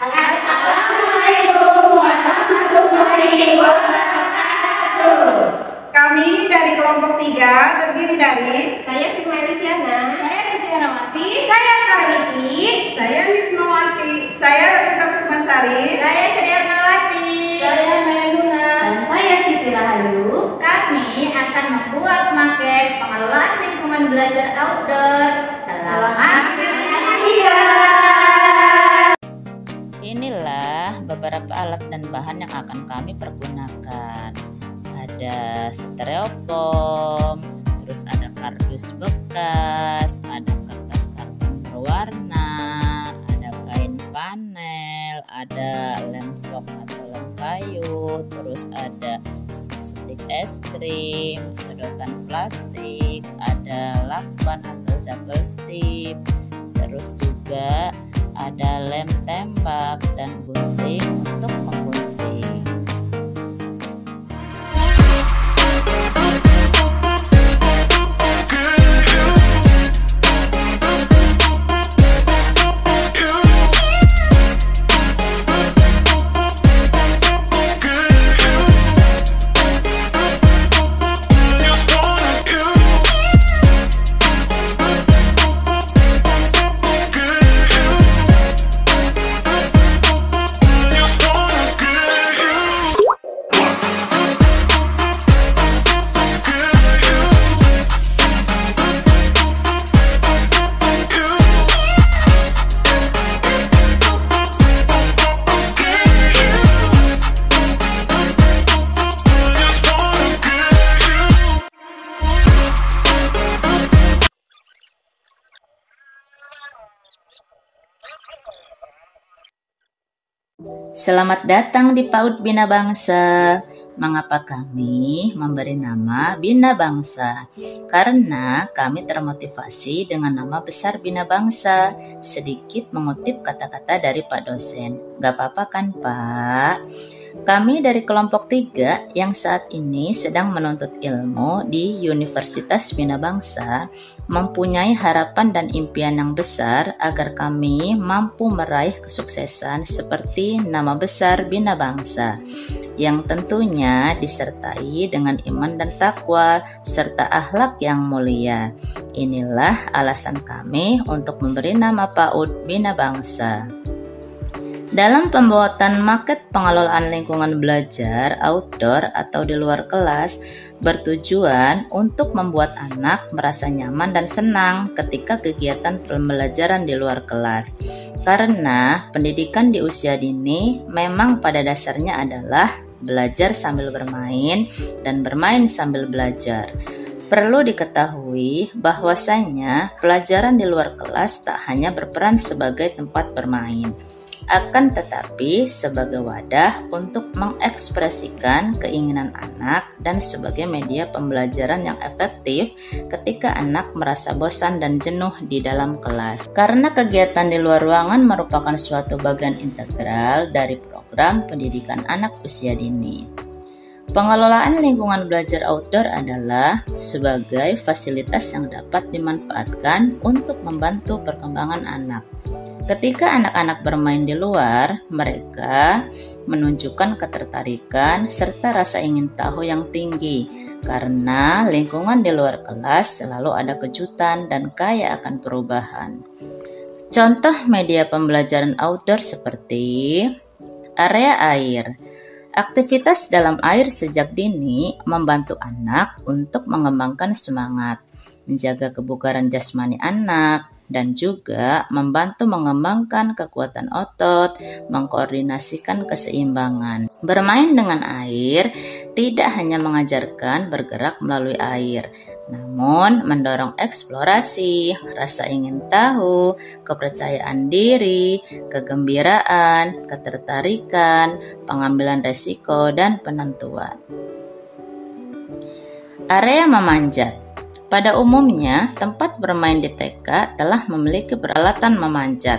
Assalamualaikum warahmatullahi wabarakatuh. Kami dari kelompok 3 terdiri dari Saya Firma Risiana. Saya Susi Arawati. saya Sarwiti, saya Wismawati, saya Rosita Kusumasari, Saya Sri Ernawati. Saya Maimuna. Dan saya Siti Rahayu. Kami akan membuat maket pengelolaan lingkungan belajar outdoor. Selamat menyaksikan. Inilah beberapa alat dan bahan yang akan kami pergunakan. Ada stereofoam, terus ada kardus bekas, ada kertas karton berwarna, ada kain panel, ada lem foam atau lem kayu, terus ada stik es krim, sedotan plastik, ada lakban atau double stick, terus juga ada lem tembak dan gunting untuk menggunting. Selamat datang di PAUD Bina Bangsa. Mengapa kami memberi nama Bina Bangsa? Karena kami termotivasi dengan nama besar Bina Bangsa. Sedikit mengutip kata-kata dari Pak dosen. Gak apa-apa kan Pak? Kami dari kelompok 3 yang saat ini sedang menuntut ilmu di Universitas Bina Bangsa mempunyai harapan dan impian yang besar agar kami mampu meraih kesuksesan seperti nama besar Bina Bangsa yang tentunya disertai dengan iman dan takwa serta akhlak yang mulia. Inilah alasan kami untuk memberi nama PAUD Bina Bangsa. Dalam pembuatan maket pengelolaan lingkungan belajar outdoor atau di luar kelas bertujuan untuk membuat anak merasa nyaman dan senang ketika kegiatan pembelajaran di luar kelas. Karena pendidikan di usia dini memang pada dasarnya adalah belajar sambil bermain dan bermain sambil belajar. Perlu diketahui bahwasanya pelajaran di luar kelas tak hanya berperan sebagai tempat bermain, akan tetapi sebagai wadah untuk mengekspresikan keinginan anak dan sebagai media pembelajaran yang efektif ketika anak merasa bosan dan jenuh di dalam kelas. Karena kegiatan di luar ruangan merupakan suatu bagian integral dari program pendidikan anak usia dini. Pengelolaan lingkungan belajar outdoor adalah sebagai fasilitas yang dapat dimanfaatkan untuk membantu perkembangan anak. Ketika anak-anak bermain di luar, mereka menunjukkan ketertarikan serta rasa ingin tahu yang tinggi karena lingkungan di luar kelas selalu ada kejutan dan kaya akan perubahan. Contoh media pembelajaran outdoor seperti area air. Aktivitas dalam air sejak dini membantu anak untuk mengembangkan semangat, menjaga kebugaran jasmani anak, dan juga membantu mengembangkan kekuatan otot, mengkoordinasikan keseimbangan. Bermain dengan air tidak hanya mengajarkan bergerak melalui air, namun mendorong eksplorasi, rasa ingin tahu, kepercayaan diri, kegembiraan, ketertarikan, pengambilan resiko, dan penentuan. Area memanjat. Pada umumnya, tempat bermain di TK telah memiliki peralatan memanjat.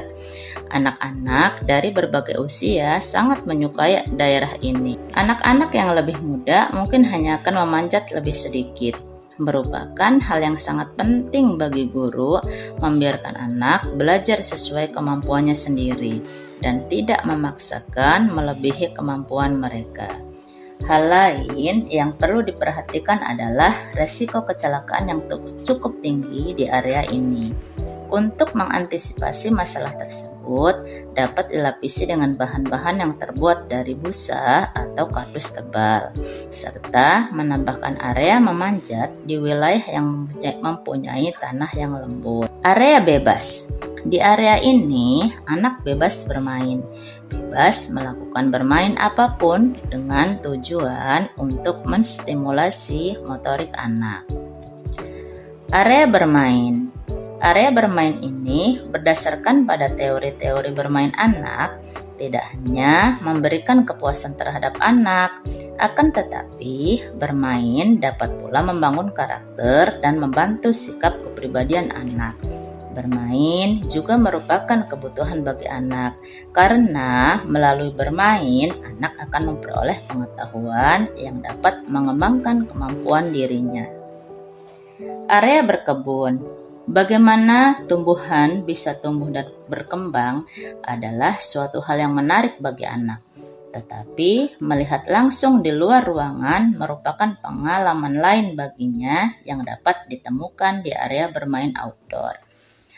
Anak-anak dari berbagai usia sangat menyukai daerah ini. Anak-anak yang lebih muda mungkin hanya akan memanjat lebih sedikit. merupakan hal yang sangat penting bagi guru membiarkan anak belajar sesuai kemampuannya sendiri dan tidak memaksakan melebihi kemampuan mereka. Hal lain yang perlu diperhatikan adalah resiko kecelakaan yang cukup tinggi di area ini. Untuk mengantisipasi masalah tersebut, dapat dilapisi dengan bahan-bahan yang terbuat dari busa atau kardus tebal, serta menambahkan area memanjat di wilayah yang mempunyai tanah yang lembut. Area bebas. Di area ini, anak bebas bermain, bebas melakukan bermain apapun dengan tujuan untuk menstimulasi motorik anak. Area bermain. Area bermain ini berdasarkan pada teori-teori bermain anak, tidak hanya memberikan kepuasan terhadap anak, akan tetapi bermain dapat pula membangun karakter dan membantu sikap kepribadian anak. Bermain juga merupakan kebutuhan bagi anak, karena melalui bermain, anak akan memperoleh pengetahuan yang dapat mengembangkan kemampuan dirinya. Area berkebun. Bagaimana tumbuhan bisa tumbuh dan berkembang adalah suatu hal yang menarik bagi anak. Tetapi melihat langsung di luar ruangan merupakan pengalaman lain baginya yang dapat ditemukan di area bermain outdoor.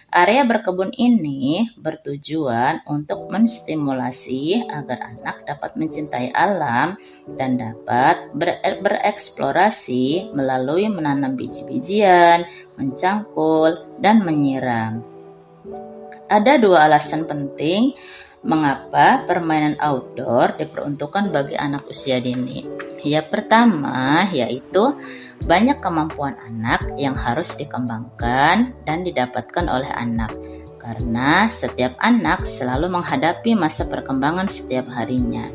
Area berkebun ini bertujuan untuk menstimulasi agar anak dapat mencintai alam dan dapat bereksplorasi melalui menanam biji-bijian, mencangkul, dan menyiram. Ada dua alasan penting mengapa permainan outdoor diperuntukkan bagi anak usia dini. Yang pertama yaitu banyak kemampuan anak yang harus dikembangkan dan didapatkan oleh anak, karena setiap anak selalu menghadapi masa perkembangan setiap harinya.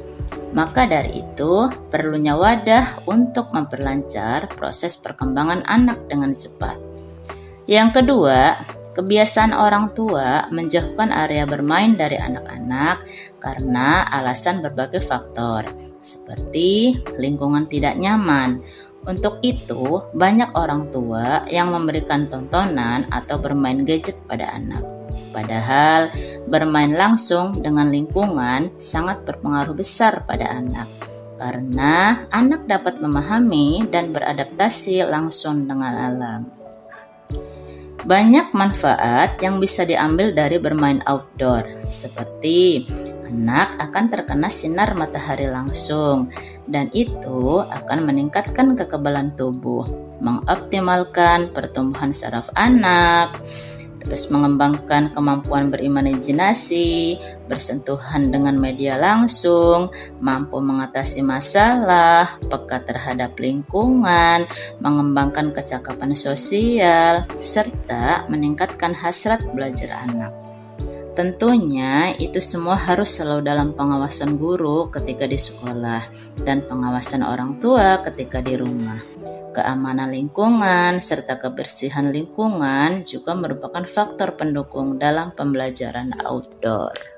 Maka dari itu, perlunya wadah untuk memperlancar proses perkembangan anak dengan cepat. Yang kedua, kebiasaan orang tua menjauhkan area bermain dari anak-anak karena alasan berbagai faktor, seperti lingkungan tidak nyaman. Untuk itu, banyak orang tua yang memberikan tontonan atau bermain gadget pada anak. Padahal, bermain langsung dengan lingkungan sangat berpengaruh besar pada anak, karena anak dapat memahami dan beradaptasi langsung dengan alam. Banyak manfaat yang bisa diambil dari bermain outdoor, seperti anak akan terkena sinar matahari langsung, dan itu akan meningkatkan kekebalan tubuh, mengoptimalkan pertumbuhan saraf anak, terus mengembangkan kemampuan berimajinasi, bersentuhan dengan media langsung, mampu mengatasi masalah, peka terhadap lingkungan, mengembangkan kecakapan sosial, serta meningkatkan hasrat belajar anak. Tentunya itu semua harus selalu dalam pengawasan guru ketika di sekolah dan pengawasan orang tua ketika di rumah. Keamanan lingkungan serta kebersihan lingkungan juga merupakan faktor pendukung dalam pembelajaran outdoor.